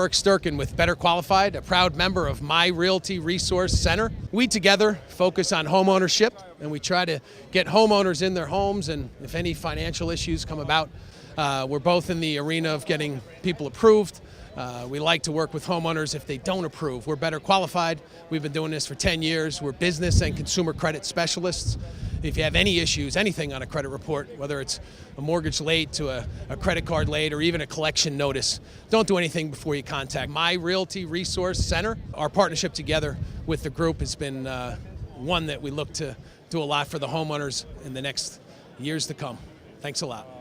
Eric Stuerken with Better Qualified, a proud member of my Realty Resource Center. We together focus on home ownership, and we try to get homeowners in their homes, and if any financial issues come about, we're both in the arena of getting people approved. We like to work with homeowners if they don't approve. We're Better Qualified. We've been doing this for 10 years. We're business and consumer credit specialists. If you have any issues, anything on a credit report, whether it's a mortgage late to a credit card late or even a collection notice, don't do anything before you contact my Realty Resource Center. Our partnership together with the group has been one that we look to do a lot for the homeowners in the next years to come. Thanks a lot.